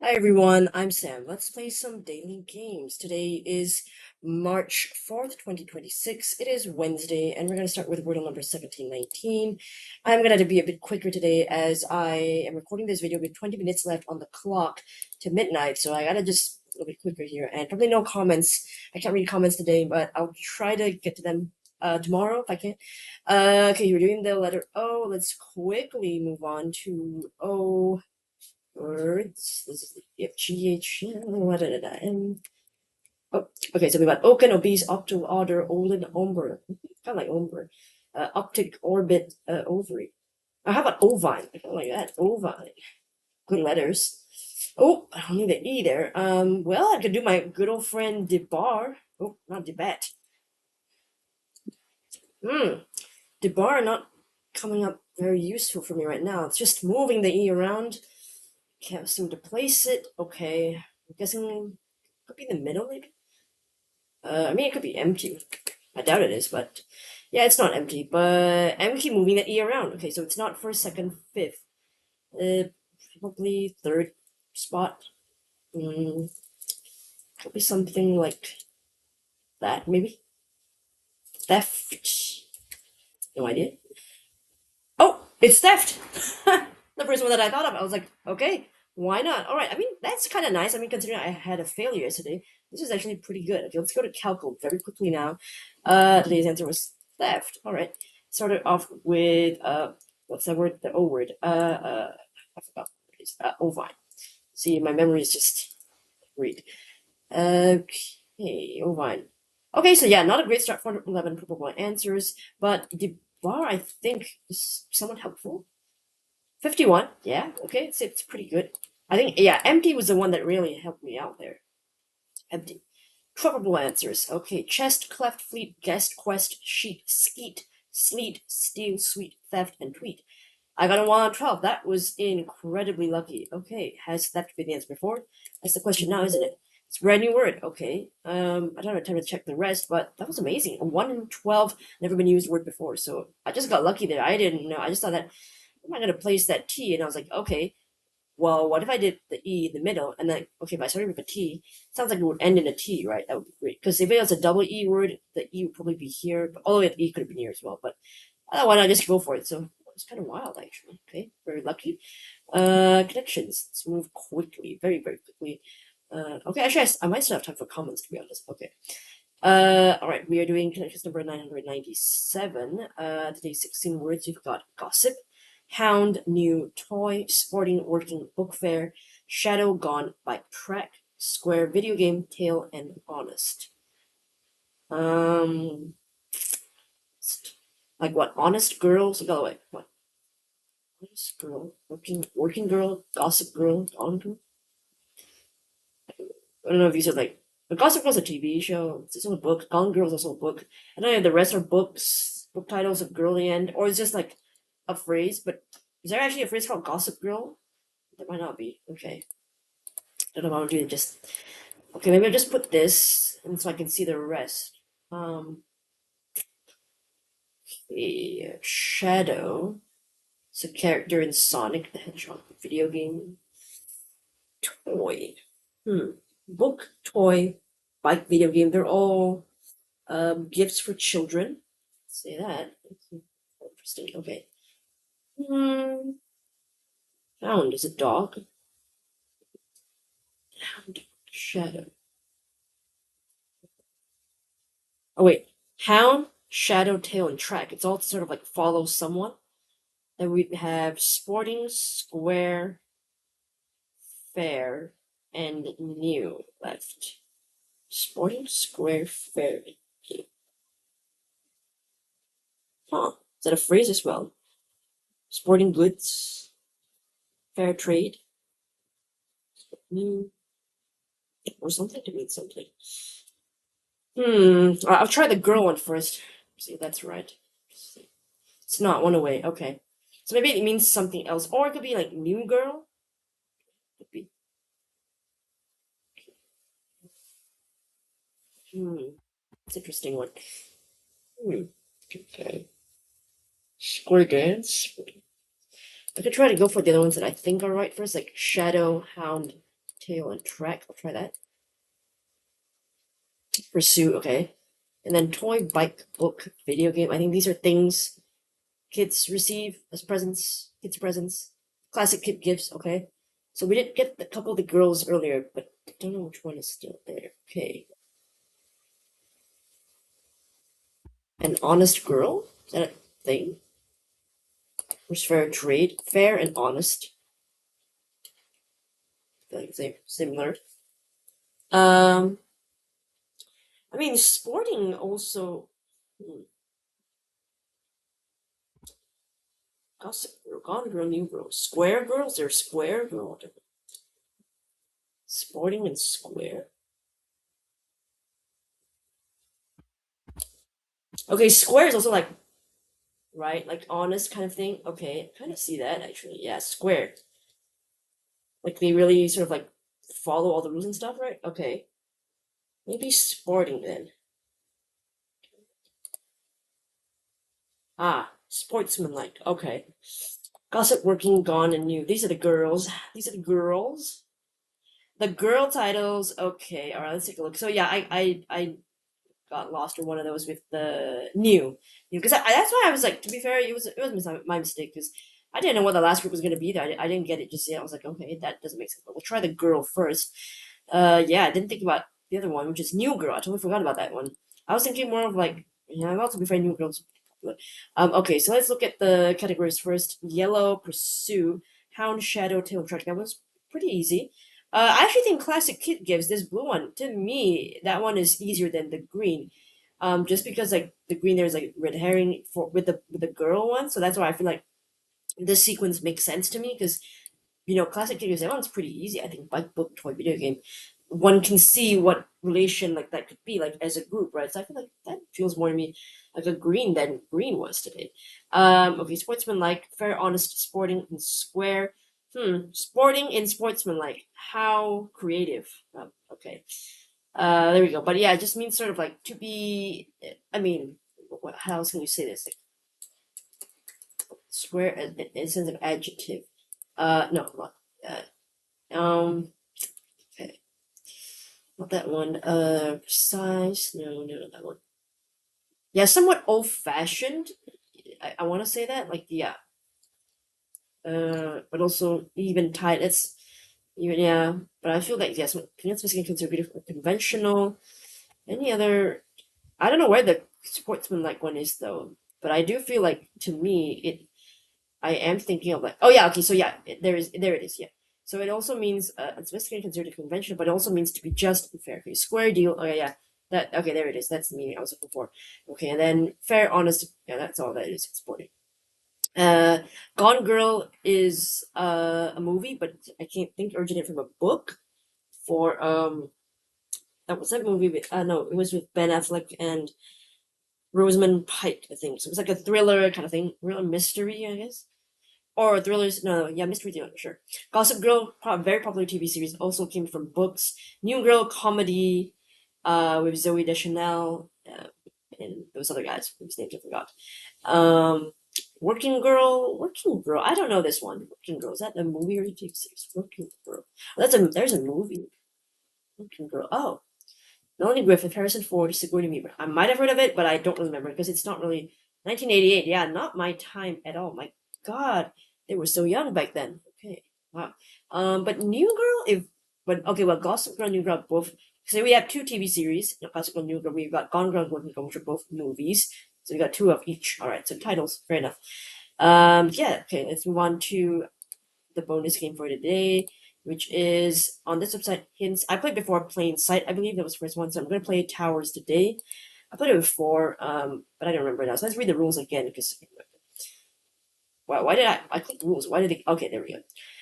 Hi everyone, I'm Sam. Let's play some daily games. Today is March 4th, 2026. It is Wednesday, and we're going to start with Wordle number 1719. I'm going to be a bit quicker today as I am recording this video with 20 minutes left on the clock to midnight, so I gotta just a little bit quicker here. And probably no comments. I can't read comments today, but I'll try to get to them tomorrow if I can. Okay, we're doing the letter O. Let's quickly move on to O. Words. This is the GH. Oh, okay, so we got oaken, obese, octal, otter, olden, ombre. Kind of like ombre. Optic, orbit, ovary. How about ovine? I kind of like that. Ovine. Good letters. Oh, I don't need the E there. Well, I could do my good old friend Debar. Oh, not Debat. Debar not coming up very useful for me right now. It's just moving the E around. Can't seem to place it. Okay. I'm guessing it could be in the middle, maybe? I mean, it could be empty. I doubt it is, but yeah, it's not empty. But I'm keep moving the E around. Okay, so it's not first, second, fifth. Probably third spot. Could be something like that, maybe. Theft. No idea. Oh, it's theft. The first one that I thought of. I was like, okay, why not? All right. I mean, that's kind of nice. I mean, considering I had a failure yesterday, this is actually pretty good. Okay, let's go to Calco very quickly now. Today's answer was theft. All right. Started off with what's that word? The O word. I forgot what it is. Ovine. See, my memory is just read. Okay, ovine. Okay, so yeah, not a great start for 11 probable answers, but the bar I think is somewhat helpful. 51. Yeah, okay, it's pretty good. I think, yeah, empty was the one that really helped me out there. Empty. Probable answers. Okay, chest, cleft, fleet, guest, quest, sheet, skeet, sleet, steal, sweet, theft, and tweet. I got a 1 on 12. That was incredibly lucky. Okay, has theft been the answer before? That's the question now, isn't it? It's a brand new word. Okay. I don't have time to check the rest, but that was amazing. A 1 in 12, never been used word before. So I just got lucky there. I didn't know. I just thought that am I going to place that T? And I was like, okay, well, what if I did the E in the middle? And then, okay, if I started with a T, sounds like it would end in a T, right? That would be great. Because if it was a double E word, the E would probably be here. But although the E could have been here as well. But why not just go for it? So it's kind of wild, actually. Okay, very lucky. Connections. Let's move quickly, very, very quickly. Okay, actually, I might still have time for comments, to be honest. Okay. All right, we are doing connections number 997. Today's 16 words. We've got gossip, hound, new, toy, sporting, working, book fair, shadow, gone, bike, track, square, video game, tail, and honest. Um, like what? Honest girls? Go away. What? Honest girl, working girl, gossip girl, gone girl. I don't know if these are like Gossip Girl's a TV show. It's also a book. Gone Girl's also a book. I don't know if the rest are books, book titles of girly end, or it's just like a phrase. But is there actually a phrase called Gossip Girl? There might not be. Okay, don't know if I want to do it. Just okay. Maybe I'll just put this, and so I can see the rest. Shadow. It's a character in Sonic the Hedgehog video game. Toy. Book, toy, bike, video game. They're all gifts for children. Say that. Interesting. Okay. Hound is a dog. Hound. Shadow. Oh wait. Hound, shadow, tail, and track. It's all sort of like follow someone. Then we have sporting, square, fair, and new left. Sporting, square, fair. Huh. Is that a phrase as well? Sporting goods, fair trade, new, or something to mean something. I'll try the girl one first. See if that's right. It's not one away. Okay. So maybe it means something else. Or it could be like new girl. Could be. It's an interesting one. Okay. Square dance. I could try to go for the other ones that I think are right first, like Shadow, Hound, tail, and track. I'll try that. Pursue, okay. And then toy, bike, book, video game. I think these are things kids receive as presents, kids' presents. Classic kid gifts, okay. So we did get a couple of the girls earlier, but I don't know which one is still there. Okay. An honest girl? Is that a thing? Where's fair trade? Fair and honest. I feel like they're similar. I mean, sporting also. Gossip girl, gone girl, new girl. Square girls? They're square girl. Sporting and square. Okay, square is also like, right? Like honest kind of thing. Okay, kind of see that actually. Yeah, square. Like they really sort of like follow all the rules and stuff, right? Okay. Maybe sporting then. Ah, sportsmanlike. Okay. Gossip, working, gone, and new. These are the girls. These are the girls. The girl titles. Okay, all right. Let's take a look. So yeah, I got lost in one of those with the new, because that's why I was like, to be fair, it was my mistake because I didn't know what the last group was gonna be there. I didn't get it just yet. I was like, okay, that doesn't make sense. But we'll try the girl first. Yeah, I didn't think about the other one, which is new girl. I totally forgot about that one. I was thinking more of like, I'm also be fair, new girls. Okay, so let's look at the categories first. Yellow, pursue, hound, shadow, tail, track. That was pretty easy. I actually think classic kit gives this blue one, to me, that one is easier than the green. Just because like the green there's like red herring for with the girl one, so that's why I feel like this sequence makes sense to me because classic kit gives that one's pretty easy. I think bike, book, toy, video game. One can see what relation like that could be like as a group, right? So I feel like that feels more to me like a green than green was today. Okay, sportsmanlike, fair, honest, sporting, and square. Sporting and sportsmanlike. How creative. Okay. There we go. But yeah, it just means sort of like to be. I mean, how else can you say this? Like, square in sense of adjective. No, not. Okay, not that one. Precise. No, not that one. Yeah, somewhat old-fashioned. I want to say that. Like, yeah. But also even tied. It's even yeah. But I feel like yes, opinions basically conservative or conventional. Any other? I don't know where the sportsman like one is though. But I do feel like to me it. I am thinking of like oh yeah okay so yeah there it is yeah. So it also means it's basically considered conventional, but it also means to be just and fair. Okay, square deal. Oh yeah. That okay there it is. That's the meaning I was looking for. Okay, and then fair, honest. Yeah, that's all that is. Sporting. Uh, Gone Girl is a movie, but I can't think originated from a book. For that was that movie with no, it was with Ben Affleck and Rosamund Pike, I think. So it was like a thriller kind of thing, real mystery, I guess, or thrillers. No, yeah, mystery thriller, sure. Gossip Girl, very popular TV series, also came from books. New Girl comedy, with Zoe Deschanel, and those other guys whose names I forgot. Um, Working Girl. I don't know this one. Working Girl. Is that a movie or a TV series? Working Girl. Oh, there's a movie. Working Girl. Oh, Melanie Griffith, Harrison Ford, Sigourney Weaver. I might have heard of it, but I don't remember because it's not really 1988. Yeah, not my time at all. My God, they were so young back then. Okay, wow. But New Girl, but okay, well, Gossip Girl, New Girl, both. So we have two TV series. Gossip Girl, New Girl. We've got Gone Girl, and Working Girl, which are both movies. So we got two of each. All right, so titles, fair enough. Yeah, okay, let's move on to the bonus game for today, which is on this website, Hints. I played before Plain Sight, I believe that was the first one, so I'm going to play Towers today. I played it before, but I don't remember now, so let's read the rules again, because why did I click rules? Why did okay, there we go.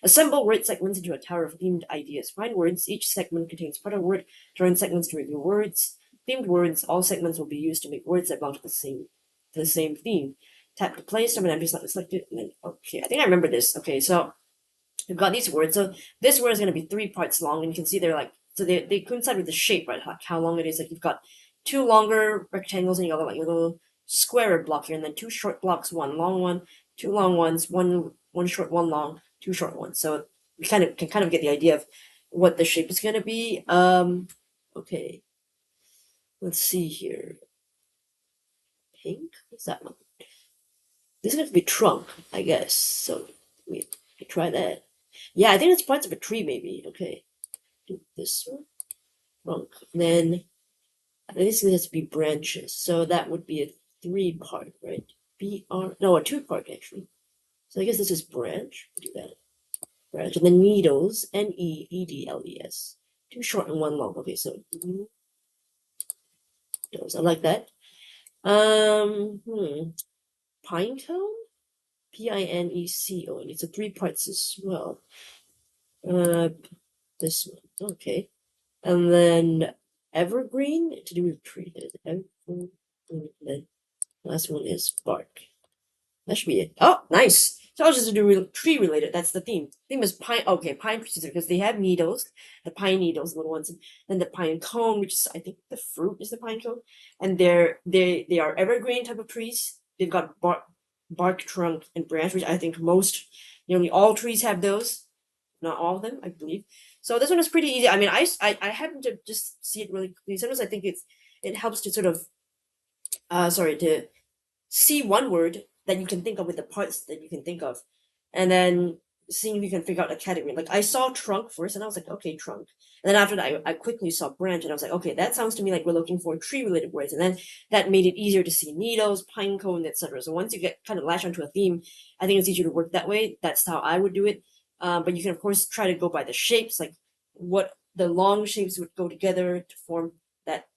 Assemble word segments into a tower of themed ideas. Find words. Each segment contains part of a word. Join segments to review words. Themed words. All segments will be used to make words that belong to the same theme. Tap to play. Summon empty slot selected. And then okay, I think I remember this. Okay, so we've got these words. So this word is going to be 3 parts long, and you can see they're like so they coincide with the shape, right? How long it is. Like you've got 2 longer rectangles, and you got like a little square block here, and then 2 short blocks, 1 long one, 2 long ones, one short, 1 long, 2 short ones. So we can kind of get the idea of what the shape is gonna be. Okay. Let's see here. Pink? What's that one? This is gonna be trunk, I guess. So we try that. Yeah, I think it's parts of a tree, maybe. Okay. Do this one. Trunk. And then this has to be branches. So that would be a 3-part, right? No, a 2-part actually. So I guess this is branch. Do that. Branch. And then needles. Needles. 2 short and 1 long. Okay, so needles. I like that. Pine cone? PINECO. It's a 3 parts as well. This one. Okay. And then evergreen to do with tree. Evergreen. The last one is bark. That should be it. Oh, nice. So I was just do tree related. That's the theme. Theme is pine. Okay, pine trees because they have needles, the pine needles, little ones, and then the pine cone, which is I think the fruit is the pine cone, and they are evergreen type of trees. They've got bark, trunk, and branch, which I think nearly all trees have those. Not all of them, I believe. So this one is pretty easy. I mean, I happen to just see it really quickly. Sometimes I think it helps to sort of to see one word that you can think of with the parts that you can think of, and then seeing if you can figure out a category. Like I saw trunk first, and I was like, okay, trunk. And then after that, I quickly saw branch, and I was like, okay, that sounds to me like we're looking for tree-related words. And then that made it easier to see needles, pine cone, etc. So once you get kind of latch onto a theme, I think it's easier to work that way. That's how I would do it. But you can of course try to go by the shapes, like what the long shapes would go together to form that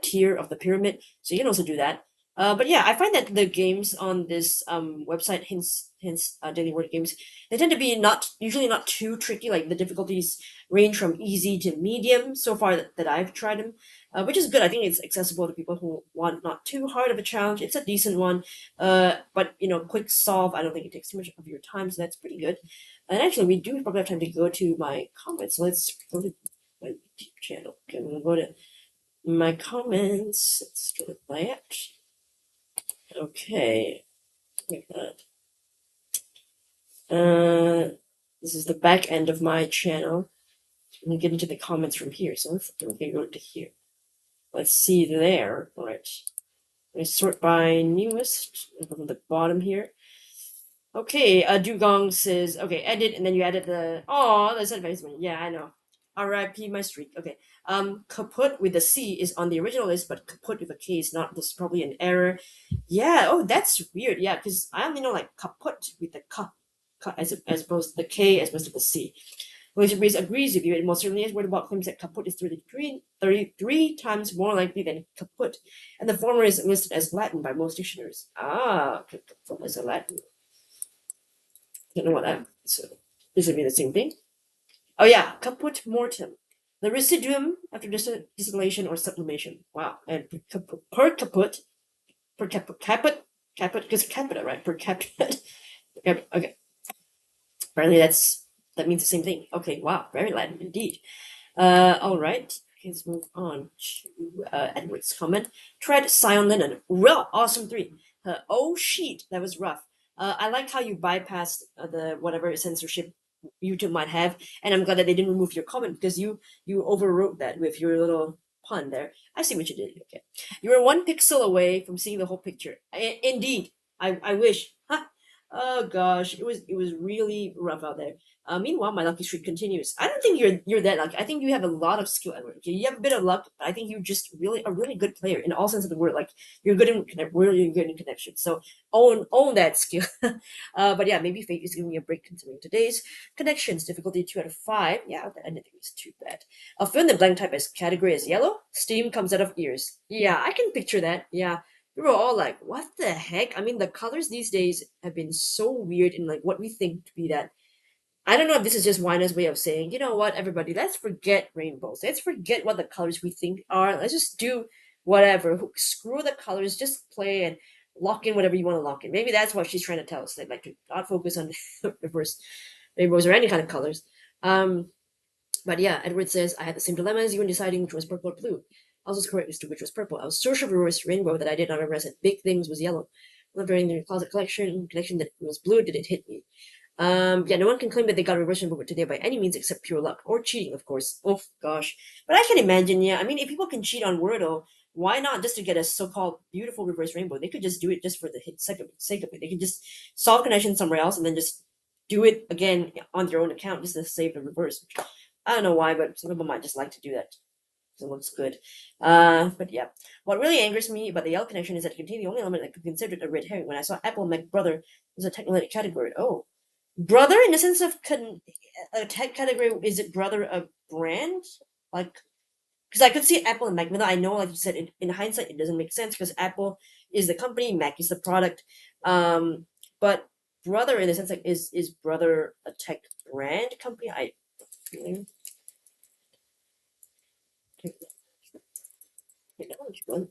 tier of the pyramid. So you can also do that. But yeah, I find that the games on this website, hints daily word games, they tend to be usually not too tricky. Like the difficulties range from easy to medium so far that I've tried them, which is good. I think it's accessible to people who want not too hard of a challenge. It's a decent one, but quick solve. I don't think it takes too much of your time, so that's pretty good. And actually, we do probably have time to go to my comments. So let's go to my YouTube channel. Okay, I'm gonna go to my comments. Let's go to that. Okay, like that. This is the back end of my channel. I'm gonna get into the comments from here. So let's go to here. Let's see there. All right. I'm gonna sort by newest from the bottom here. Okay, Dugong says, okay, edit, and then you added the, oh, that's advertisement. Yeah, I know. RIP my streak. Okay. Kaput with the C is on the original list, but kaput with a K is not. This is probably an error. Yeah. Oh, that's weird. Yeah, because I only know like kaput with the ka as opposed to the K as opposed to the C. Which agrees with you. It most certainly is. Wordle claims that kaput is 33 times more likely than kaput, and the former is listed as Latin by most dictionaries. Ah, kaput is a Latin. Don't know what that. So this would be the same thing. Oh yeah, caput mortem, the residuum after distillation or sublimation. Wow, and per caput, because capita, right? Per capita. Okay, apparently that means the same thing. Okay, wow, very Latin indeed. All right. Okay, let's move on to Edward's comment. Tread Sion Linen. Real awesome 3. Oh shit, that was rough. I like how you bypassed the whatever censorship YouTube might have, and I'm glad that they didn't remove your comment because you overwrote that with your little pun there. I see what you did. Okay, you were 1 pixel away from seeing the whole picture. Indeed, I wish. Huh? Oh gosh, it was really rough out there. Meanwhile, my lucky streak continues. I don't think you're that lucky. I think you have a lot of skill, Edward. Okay, you have a bit of luck, but I think you're just really a really good player in all sense of the word. Like you're good in really good in connection. So own that skill. But yeah, maybe fate is giving me a break considering today's connections difficulty 2 out of 5. Yeah, that anything is too bad. I'll fill in the blank type as category as yellow. Steam comes out of ears. Yeah, I can picture that. Yeah. We were all like, what the heck? I mean, the colors these days have been so weird in like what we think to be that. I don't know if this is just Wina's way of saying, you know what, everybody, let's forget rainbows. Let's forget what the colors we think are. Let's just do whatever. Screw the colors. Just play and lock in whatever you want to lock in. Maybe that's what she's trying to tell us. That like to not focus on reverse rainbows or any kind of colors. But yeah, Edward says, I had the same dilemma as you in deciding which was purple or blue. I was correct as to which was purple. I was so sure of reverse rainbow that I did not remember I said big things was yellow. Wondering in the closet connection that it was blue, did it hit me? Yeah, no one can claim that they got a reverse rainbow today by any means except pure luck or cheating, of course. Oh gosh, but I can imagine. Yeah, I mean, if people can cheat on Wordle, why not just to get a so-called beautiful reverse rainbow? They could just do it just for the sake of it. They could just solve connection somewhere else and then just do it again on their own account just to save the reverse. I don't know why, but some people might just like to do that. It looks good. But yeah. What really angers me about the Yell connection is that it contained the only element that could be considered a red herring when I saw Apple Mac Brother was a technological category. Oh. Brother in the sense of a tech category, is it brother a brand? Like, because I could see Apple and Mac, even though I know, like you said, in hindsight, it doesn't make sense because Apple is the company, Mac is the product. But brother in the sense like is brother a tech brand company?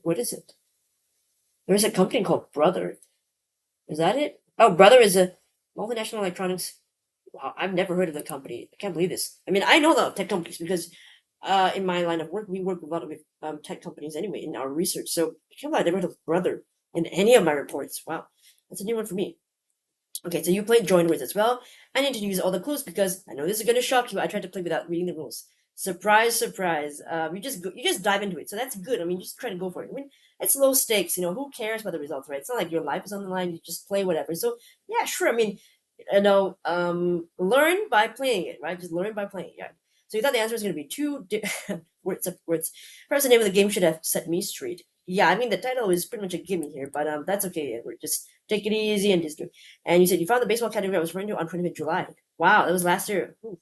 What is it? There's a company called Brother. Is that it? Oh, Brother is a multinational electronics. Wow, I've never heard of the company. I can't believe this. I mean, I know the tech companies because in my line of work, we work with a lot of tech companies anyway in our research. So I can't believe I never heard of Brother in any of my reports. Wow, that's a new one for me. Okay, so you played join words as well. I need to use all the clues because I know this is going to shock you. I tried to play without reading the rules. Surprise, surprise. You just dive into it, so that's good. I mean, just try to go for it. I mean, it's low stakes. You know, who cares about the results, right? It's not like your life is on the line. You just play whatever. So yeah, sure. I mean, learn by playing it, right? Just learn by playing it. Yeah. So you thought the answer was going to be two words of words. First, the name of the game should have set me straight. Yeah, I mean the title is pretty much a gimme here, but that's okay. We're just take it easy and just do. And you said you found the baseball category I was referring to on 20th July. Wow, that was last year. Ooh,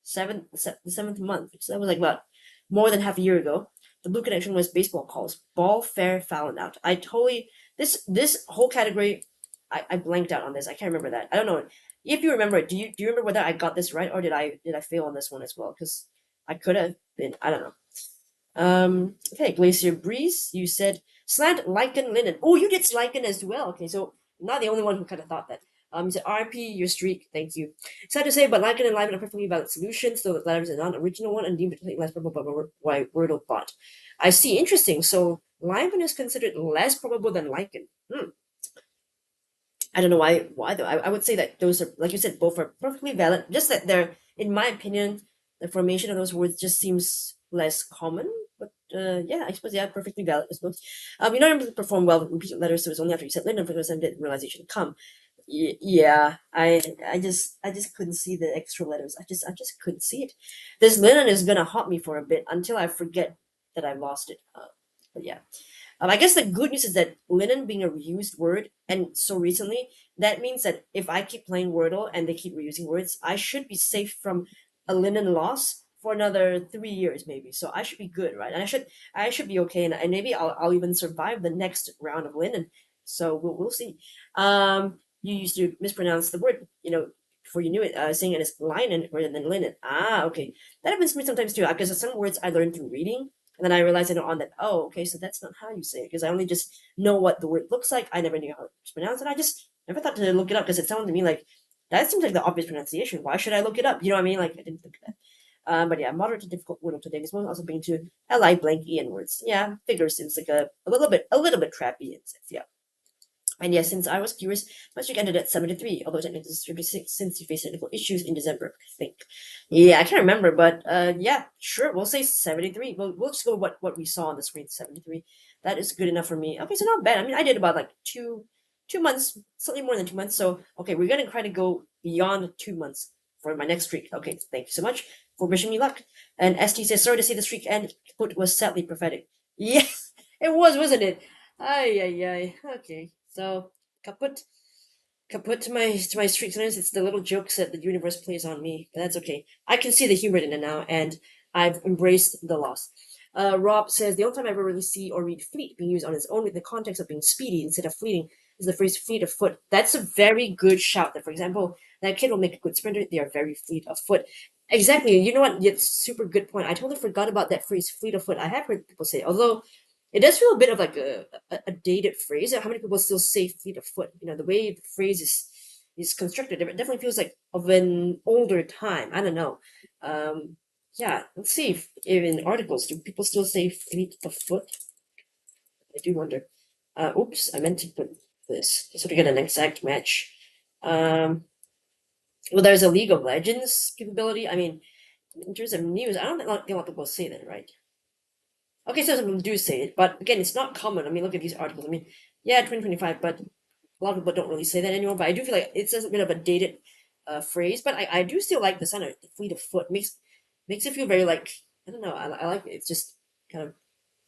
the seventh month. So that was like about more than half a year ago. The blue connection was baseball calls. Ball, fair, foul, and out. I totally this whole category. I blanked out on this. I can't remember that. I don't know. If you remember it, do you remember whether I got this right or did I fail on this one as well? Because I could have been. I don't know. Okay, Glacier Breeze, you said slant, lichen, linen. Oh, you did lichen as well. Okay, so not the only one who kind of thought that. You said RP, your streak, thank you. Sad to say, but lichen and lichen are perfectly valid solutions, though the latter is a non-original one and deemed to take less probable by Wordle bot. I see, interesting. So lichen is considered less probable than lichen. I don't know why though. I would say that those are, like you said, both are perfectly valid. Just that they're, in my opinion, the formation of those words just seems less common. But yeah, I suppose yeah, perfectly valid. I suppose. You don't able to perform well with repeated letters, so it's only after you said Linden for the first time did realization come. Yeah, I just couldn't see the extra letters. I just couldn't see it. This linen is gonna haunt me for a bit until I forget that I lost it. But yeah. I guess the good news is that linen being a reused word, and so recently, that means that if I keep playing Wordle and they keep reusing words, I should be safe from a linen loss for another 3 years, maybe. So I should be good, right? And I should be okay, and maybe I'll even survive the next round of linen. So we'll see. You used to mispronounce the word, before you knew it, saying it as linen rather than linen. Ah, okay. That happens to me sometimes too, because some words I learned through reading and then I realized later on that, oh, okay, so that's not how you say it, because I only just know what the word looks like. I never knew how to pronounce it. I just never thought to look it up because it sounded to me like that seems like the obvious pronunciation. Why should I look it up? You know what I mean? Like I didn't think of that. But yeah, moderate to difficult word of today. This one also being to li blank en words. Yeah, figure seems like a little bit crappy in sense. Yeah. And yes, since I was curious, my streak ended at 73, although technically it's 56 since you faced technical issues in December, I think. Yeah, I can't remember, but yeah, sure, we'll say 73. We'll just go what we saw on the screen, 73. That is good enough for me. Okay, so not bad. I mean, I did about like two months, slightly more than 2 months. So okay, we're gonna try to go beyond 2 months for my next streak. Okay, thank you so much for wishing me luck. And ST says, sorry to see the streak end. Put was sadly prophetic. Yes, it was, wasn't it? Ay, ay, ay. Okay. So, kaput to my streak. Sometimes it's the little jokes that the universe plays on me, but that's okay. I can see the humor in it now, and I've embraced the loss. Rob says the only time I ever really see or read fleet being used on its own with the context of being speedy instead of fleeting is the phrase fleet of foot. That's a very good shout. That, for example, that kid will make a good sprinter. They are very fleet of foot. Exactly. You know what? It's super good point. I totally forgot about that phrase, fleet of foot. I have heard people say, it, although it does feel a bit of like a dated phrase. How many people still say fleet of foot? The way the phrase is constructed, it definitely feels like of an older time. I don't know. Yeah, let's see if in articles do people still say fleet of foot? I do wonder. Oops, I meant to put this just so to get an exact match. Um, Well, there's a League of Legends capability. I mean, in terms of news, I don't think a lot of people say that, right? Okay, so some people do say it, but again, it's not common. I mean, look at these articles. I mean, yeah, 2025, but a lot of people don't really say that anymore. But I do feel like it's a bit of a dated phrase. But I do still like the sound of fleet of foot. Makes it feel very like, I don't know. I like it. It's just kind of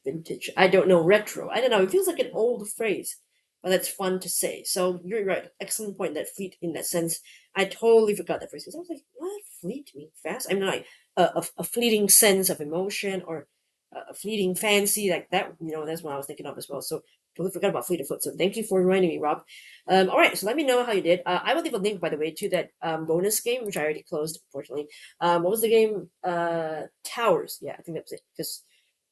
vintage. I don't know, retro. I don't know. It feels like an old phrase, but that's fun to say. So you're right. Excellent point. That fleet in that sense. I totally forgot that phrase because I was like, what fleet mean fast? I mean, like a fleeting sense of emotion or a fleeting fancy like that. You know, that's what I was thinking of as well. So totally forgot about fleet of foot. So thank you for reminding me, Rob. All right. So let me know how you did. I will leave a link, by the way, to that bonus game which I already closed, unfortunately. What was the game? Towers. Yeah, I think that was it. Because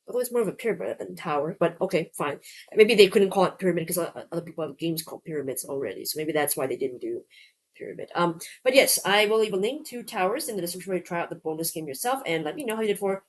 although it's more of a pyramid than tower, but okay, fine. Maybe they couldn't call it pyramid because other people have games called pyramids already, so maybe that's why they didn't do pyramid. But yes, I will leave a link to towers in the description where you try out the bonus game yourself, and let me know how you did for